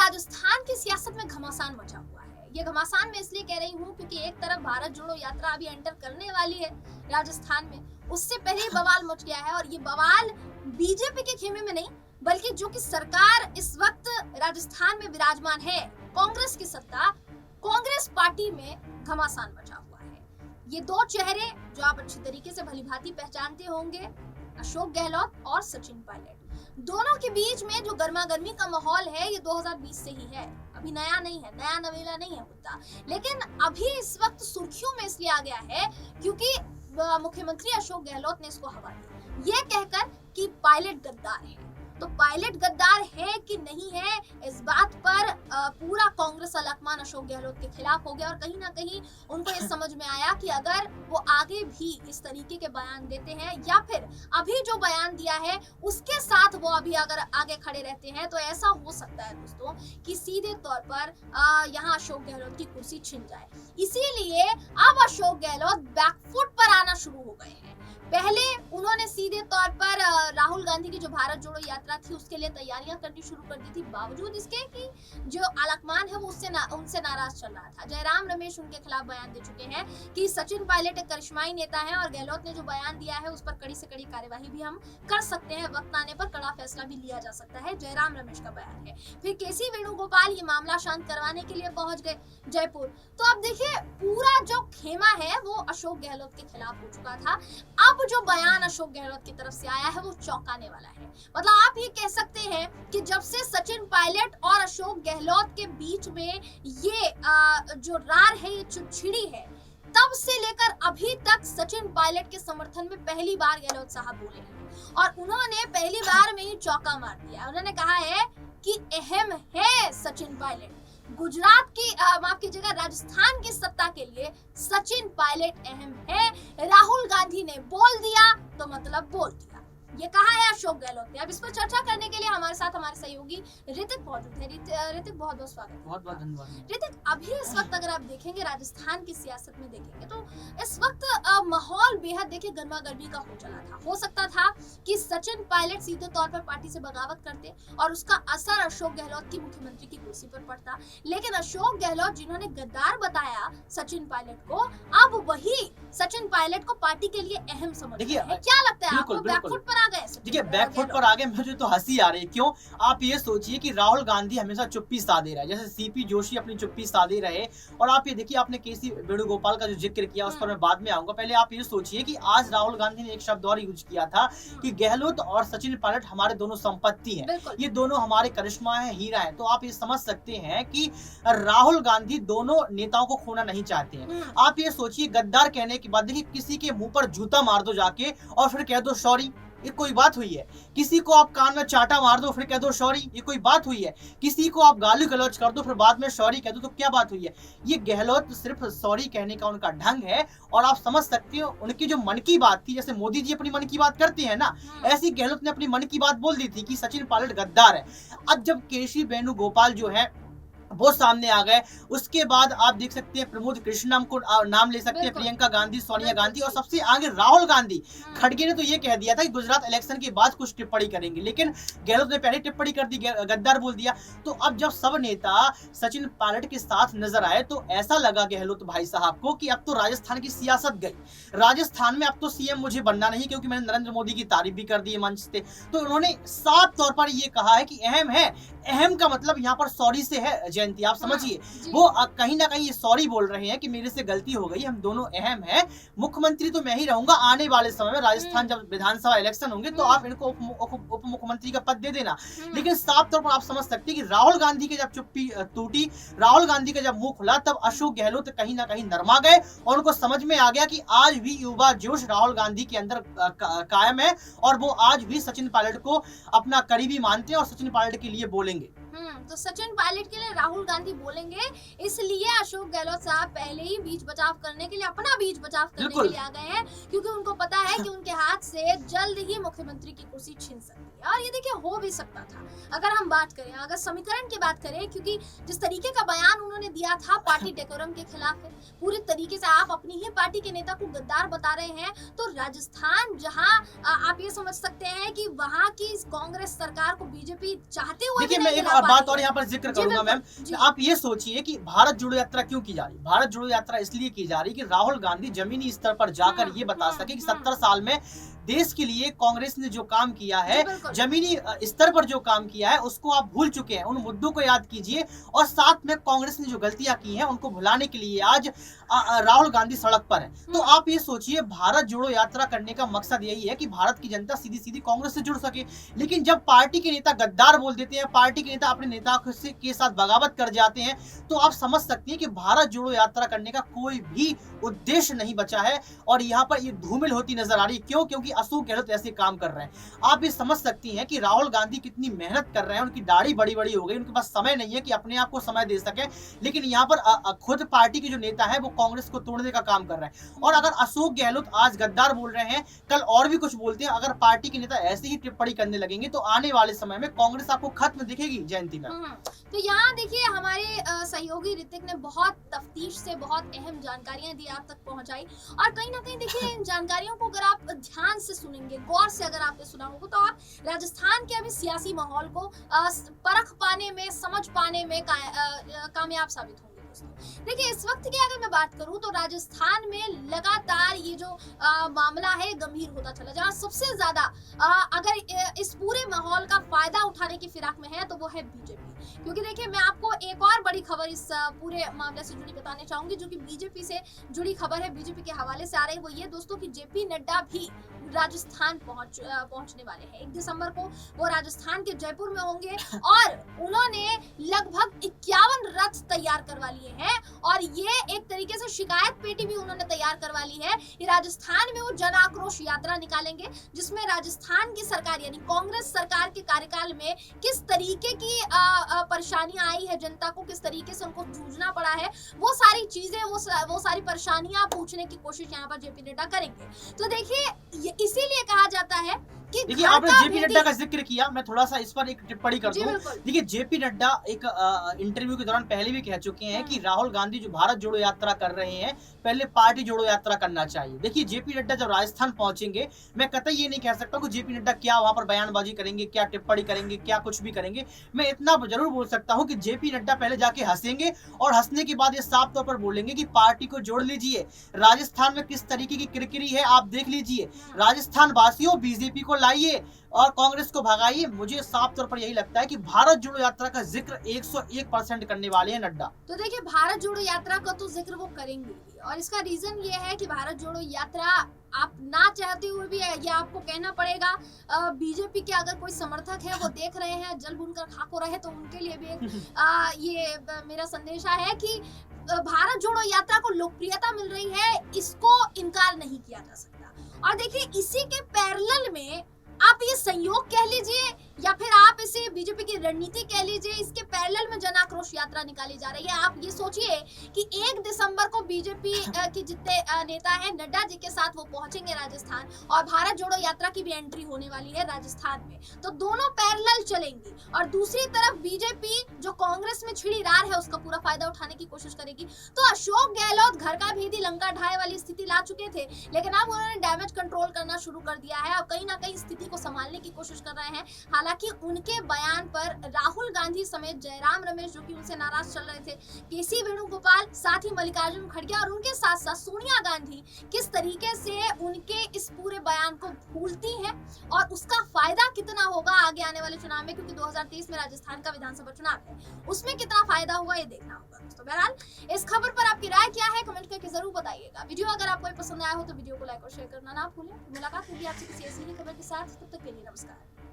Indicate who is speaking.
Speaker 1: राजस्थान की सियासत में घमासान मचा हुआ है। ये घमासान मैं इसलिए कह रही हूँ क्योंकि एक तरफ भारत जोड़ो यात्रा अभी एंटर करने वाली है राजस्थान में, उससे पहले ही बवाल मच गया है। और ये बवाल बीजेपी के खेमे में नहीं, बल्कि जो कि सरकार इस वक्त राजस्थान में विराजमान है, कांग्रेस की सत्ता, कांग्रेस पार्टी में घमासान मचा हुआ है। ये दो चेहरे जो आप अच्छी तरीके से भलीभांति पहचानते होंगे, अशोक गहलोत और सचिन पायलट, दोनों के बीच में जो गर्मा गर्मी का माहौल है ये 2020 से ही है, अभी नया नहीं है, नया नवेला नहीं है मुद्दा। लेकिन अभी इस वक्त सुर्खियों में इसलिए आ गया है क्योंकि मुख्यमंत्री अशोक गहलोत ने इसको हवा दी, ये कहकर कि पायलट गद्दार है। तो पायलट गद्दार है कि नहीं है, इस बात पर पूरा कांग्रेस अलकमान अशोक गहलोत के खिलाफ हो गया। और कहीं ना कहीं उनको ये समझ में आया कि अगर वो आगे भी इस तरीके के बयान देते हैं या फिर अभी जो बयान दिया है उसके साथ वो अभी अगर आगे खड़े रहते हैं तो ऐसा हो सकता है दोस्तों कि सीधे तौर पर यहाँ अशोक गहलोत की कुर्सी छिन जाए। इसीलिए अब अशोक गहलोत बैकफुट पर आना शुरू हो गए हैं। पहले उन्होंने सीधे तौर पर राहुल गांधी की जो भारत जोड़ो यात्रा थी उसके लिए तैयारियां करनी शुरू कर दी थी, बावजूद इसके कि जो आलकमान है वो उनसे नाराज चल रहा था। जयराम रमेश उनके खिलाफ बयान दे चुके हैं कि सचिन पायलट एक करिश्माई नेता है और गहलोत ने जो बयान दिया है उस पर कड़ी से कड़ी कार्यवाही भी हम कर सकते हैं, वक्त आने पर कड़ा फैसला भी लिया जा सकता है, जयराम रमेश का बयान है। फिर केसी वेणुगोपाल ये मामला शांत करवाने के लिए पहुंच गए जयपुर। तो अब देखिए पूरा जो खेमा है वो अशोक गहलोत के खिलाफ हो चुका था। अब जो बयान अशोक गहलोत की तरफ से आया है वो चौंकाने वाला है। मतलब आप ये कह सकते हैं कि जब से सचिन पायलट और अशोक गहलोत के बीच में ये जो रार है, ये छिड़ी है, तब से लेकर अभी तक सचिन पायलट के समर्थन में पहली बार गहलोत साहब बोले हैं और उन्होंने पहली बार में ही चौका मार दिया। उन्होंने कहा है कि अहम है सचिन पायलट, गुजरात की माफ कीजिएगा राजस्थान की सत्ता के लिए सचिन पायलट अहम है। राहुल गांधी ने बोल दिया तो मतलब बोल दिया, ये कहा है अशोक गहलोत ने। अब इस पर चर्चा करने के लिए हमारे साथ हमारे सहयोगी ऋतिक मौजूद है। ऋतिक बहुत बहुत स्वागत,
Speaker 2: बहुत बहुत धन्यवाद।
Speaker 1: ऋतिक, अभी इस वक्त अगर आप देखेंगे राजस्थान की सियासत में देखेंगे तो इस वक्त माहौल बेहद देखिए गर्मा गर्मी का हो चला था। हो सकता था कि सचिन पायलट सीधे तौर पर पार्टी से बगावत करते और उसका असर अशोक गहलोत की मुख्यमंत्री की कुर्सी पर पड़ता, लेकिन अशोक गहलोत जिन्होंने गद्दार बताया सचिन पायलट को, अब वही सचिन पायलट को पार्टी के लिए अहम समझ रहे हैं। क्या लगता है आपको, बैकफुट पर आ गए?
Speaker 2: देखिए बैकफुट पर आ गए, मुझे तो हंसी आ रही है। क्यों? आप ये सोचिए कि राहुल गांधी हमेशा चुप्पी साधे रहे, जैसे सीपी जोशी अपनी चुप्पी साधे रहे। और आप ये देखिए, आपने केसी वेणुगोपाल का जो जिक्र किया उस पर मैं बाद में आऊंगा। पहले आप ये सोचिए कि आज राहुल गांधी ने एक शब्द और यूज किया था कि गहलोत और सचिन पायलट हमारे दोनों संपत्ति हैं, ये दोनों हमारे करिश्मा है, हीरा है। तो आप ये समझ सकते हैं कि राहुल गांधी दोनों नेताओं को खोना नहीं चाहते हैं। आप ये सोचिए, गद्दार कहने के बाद देखिए किसी के मुंह पर जूता मार दो जाके और फिर कह दो सॉरी, ये कोई बात हुई है? किसी को आप कान में चाटा मार दो फिर कह दो सॉरी, ये कोई बात हुई है? किसी को आप गाली गलौज कर दो फिर बाद में सॉरी कह दो, तो क्या बात हुई है? ये गहलोत सिर्फ सॉरी कहने का उनका ढंग है। और आप समझ सकते हो उनकी जो मन की बात थी, जैसे मोदी जी अपनी मन की बात करते हैं ना, ऐसी गहलोत ने अपनी मन की बात बोल दी थी कि सचिन पायलट गद्दार है। अब जब केसी वेणुगोपाल जो है वो सामने आ गए, उसके बाद आप देख सकते हैं प्रमोद कृष्णम को नाम ले सकते हैं, प्रियंका गांधी, सोनिया गांधी और सबसे आगे राहुल गांधी। खड़गे ने तो ये कह दिया था कि गुजरात इलेक्शन के बाद कुछ टिप्पणी करेंगे, लेकिन गहलोत ने पहले टिप्पणी कर दी, गद्दार बोल दिया। तो अब जब सब नेता सचिन पायलट के साथ नजर आए तो ऐसा लगा गहलोत भाई साहब को कि अब तो राजस्थान की सियासत गई, राजस्थान में अब तो सीएम मुझे बनना नहीं, क्योंकि मैंने नरेंद्र मोदी की तारीफ भी कर दी है मंच से। तो उन्होंने साफ तौर पर ये कहा है कि अहम है। अहम का मतलब यहाँ पर सॉरी से है जयंती, आप समझिए। वो कहीं ना कहीं ये सॉरी बोल रहे हैं कि मेरे से गलती हो गई, हम दोनों अहम है, मुख्यमंत्री तो मैं ही रहूंगा आने वाले समय में, राजस्थान जब विधानसभा इलेक्शन होंगे तो आप इनको उप मुख्यमंत्री का पद दे देना। लेकिन साफ तौर पर आप समझ सकते हैं कि राहुल गांधी की जब चुप्पी टूटी, राहुल गांधी का जब मुंह खुला, तब अशोक गहलोत कहीं ना कहीं नरमा गए और उनको समझ में आ गया कि आज भी युवा जोश राहुल गांधी के अंदर कायम है और वो आज भी सचिन पायलट को अपना करीबी मानते हैं और सचिन पायलट के लिए बोलेंगे।
Speaker 1: तो सचिन पायलट के लिए राहुल गांधी बोलेंगे, इसलिए अशोक गहलोत साहब पहले ही बीच बचाव करने के लिए, अपना बीच बचाव करने के लिए आ गए हैं, क्योंकि उनको पता है कि उनके हाथ से जल्द ही मुख्यमंत्री की कुर्सी छिन सकती है। लिए। और ये देखिए हो भी सकता था अगर हम बात करें, अगर समीकरण की बात करें, क्योंकि जिस तरीके का बयान उन्होंने दिया था पार्टी डेकोरम के खिलाफ है, पूरी तरीके से आप अपनी ही पार्टी के नेता को गद्दार बता रहे हैं। तो राजस्थान जहां आप ये समझ सकते हैं कि वहां की कांग्रेस सरकार को बीजेपी चाहते हुए
Speaker 2: देखिए मैं एक बात और यहाँ पर जिक्र करूंगा मैम, आप ये सोचिए कि भारत जोड़ो यात्रा क्यों की जा रही। भारत जोड़ो यात्रा इसलिए की जा रही कि राहुल गांधी जमीनी स्तर पर जाकर ये बता सके कि 70 साल में देश के लिए कांग्रेस ने जो काम किया है, जमीनी स्तर पर जो काम किया है, उसको आप भूल चुके हैं। उन मुद्दों को याद कीजिए और साथ में कांग्रेस ने जो गलतियां की हैं उनको भुलाने के लिए आज राहुल गांधी सड़क पर है। तो आप ये सोचिए भारत जोड़ो यात्रा करने का मकसद यही है कि भारत की जनता सीधी सीधी कांग्रेस से जुड़ सके। लेकिन जब पार्टी के नेता गद्दार बोल देते हैं, पार्टी के नेता अपने नेता के साथ बगावत कर जाते हैं, तो आप समझ सकते हैं कि भारत जोड़ो यात्रा करने का कोई भी उद्देश्य नहीं बचा है। और यहाँ पर ये धूमिल होती नजर आ रही है। क्यों? क्योंकि अशोक गहलोत ऐसे काम कर रहे हैं। आप ये समझ सकती हैं कि राहुल गांधी कितनी मेहनत कर रहे हैं, उनकी दाढ़ी बड़ी बड़ी हो गई, उनके पास समय नहीं है कि अपने आप को समय दे सके। लेकिन यहाँ पर खुद पार्टी के जो नेता है वो कांग्रेस को तोड़ने का काम कर रहे हैं। और अगर अशोक गहलोत आज गद्दार बोल रहे हैं, कल और भी कुछ बोलते हैं, अगर पार्टी के नेता ऐसे ही टिप्पणी करने लगेंगे तो आने वाले समय में कांग्रेस आपको खत्म दिखेगी। जयंती मैम,
Speaker 1: तो यहाँ देखिए हमारे सहयोगी ऋतिक ने बहुत तफ्तीश से बहुत अहम जानकारियां दी, आप तक पहुंचाई। और कहीं ना कहीं देखिए इन जानकारियों को अगर आप ध्यान से सुनेंगे, गौर से अगर आपने सुना होगा, तो आप राजस्थान के अभी सियासी माहौल को परख पाने में, समझ पाने में कामयाब साबित होंगे। देखिए इस वक्त की अगर मैं बात करूं तो राजस्थान में लगातार ये जो मामला है गंभीर होता चला जा रहा है। सबसे ज्यादा अगर इस पूरे माहौल का फायदा उठाने की फिराक में है तो वो है बीजेपी। क्योंकि देखिए मैं आपको एक और बड़ी खबर इस पूरे मामले से जुड़ी बताने चाहूंगी, जो कि बीजेपी से जुड़ी खबर है, बीजेपी के हवाले से आ रही है। वो ये दोस्तों कि जेपी नड्डा भी राजस्थान पहुंचने वाले हैं। 1 दिसंबर को वो राजस्थान के जयपुर में होंगे और उन्होंने लगभग 51 रथ तैयार करवा लिए हैं। और ये एक तरीके से शिकायत पेटी भी उन्होंने तैयार करवा ली है कि राजस्थान में वो जन आक्रोश यात्रा निकालेंगे, जिसमें राजस्थान की सरकार यानी कांग्रेस सरकार के कार्यकाल में किस तरीके की परेशानियां आई है, जनता को किस तरीके से उनको जूझना पड़ा है, वो सारी चीजें, वो सारी परेशानियां पूछने की कोशिश यहाँ पर जेपी नड्डा करेंगे। तो देखिए इसीलिए कहा जाता है कि
Speaker 2: देखिए आपने जेपी नड्डा का जिक्र किया, मैं थोड़ा सा इस पर एक टिप्पणी कर दूं। देखिए जेपी नड्डा एक इंटरव्यू के दौरान पहले भी कह चुके हैं कि राहुल गांधी जो भारत जोड़ो यात्रा कर रहे हैं, पहले पार्टी जोड़ो यात्रा करना चाहिए। देखिए जेपी नड्डा जब राजस्थान पहुंचेंगे, मैं कतई ये नहीं कह सकता कि जेपी नड्डा क्या वहां पर बयानबाजी करेंगे, क्या टिप्पणी करेंगे, क्या कुछ भी करेंगे। मैं इतना जरूर बोल सकता हूँ कि जेपी नड्डा पहले जाके हंसेंगे और हंसने के बाद ये साफ तौर पर बोलेंगे कि पार्टी को जोड़ लीजिए। राजस्थान में किस तरीके की किरकिरी है आप देख लीजिए। राजस्थान वासियों बीजेपी को लाइए और कांग्रेस को भगाइए। मुझे साफ तौर पर यही लगता है कि भारत जोड़ो यात्रा का जिक्र 101% करने वाले हैं नड्डा।
Speaker 1: तो देखिए भारत जोड़ो यात्रा का तो जिक्र वो करेंगे और इसका रीजन ये है कि भारत जोड़ो यात्रा आप ना चाहते हुए भी ये आपको कहना पड़ेगा। बीजेपी के अगर कोई समर्थक है वो देख रहे हैं, जल भुनकर खाक हो रहे हैं, तो उनके लिए भी एक ये मेरा संदेशा है कि भारत जोड़ो यात्रा को लोकप्रियता मिल रही है, इसको इनकार नहीं किया जा सकता। और देखिए इसी के पैरेलल में आप ये संयोग कह लीजिए या फिर आप इसे बीजेपी की रणनीति कह लीजिए, इसके पैरेलल में जन आक्रोश यात्रा निकाली जा रही है। आप ये सोचिए कि 1 दिसंबर को बीजेपी के जितने नेता हैं नड्डा जी के साथ वो पहुंचेंगे राजस्थान और भारत जोड़ो यात्रा की भी एंट्री होने वाली है राजस्थान में, तो दोनों पैरेलल चलेंगी। और दूसरी तरफ बीजेपी जो कांग्रेस में छिड़ी रार है उसका पूरा फायदा उठाने की कोशिश करेगी। तो अशोक गहलोत घर का भेदी लंका ढाए वाली स्थिति ला चुके थे, लेकिन अब उन्होंने डैमेज कंट्रोल करना शुरू कर दिया है और कहीं ना कहीं स्थिति को संभालने की कोशिश कर रहे हैं। हालांकि उनके बयान पर राहुल गांधी समेत जयराम रमेश जो कि उनसे नाराज चल रहे थे, केसी वेणुगोपाल, साथ ही मल्लिकार्जुन खड़गे और उनके साथ साथ सोनिया गांधी किस तरीके से उनके इस पूरे बयान को भूलती हैं और उसका फायदा कितना होगा आगे आने वाले चुनाव में, क्योंकि 2023 में राजस्थान का विधानसभा चुनाव है, उसमें कितना फायदा होगा ये देखना होगा। तो बहरहाल इस खबर पर आपकी राय क्या है कमेंट करके जरूर बताइएगा। वीडियो अगर आपको पसंद आया हो तो वीडियो को लाइक और शेयर करना ना भूलें। मुलाकात होगी आपसे किसी ऐसी ही खबर के साथ, तब तक के लिए नमस्कार।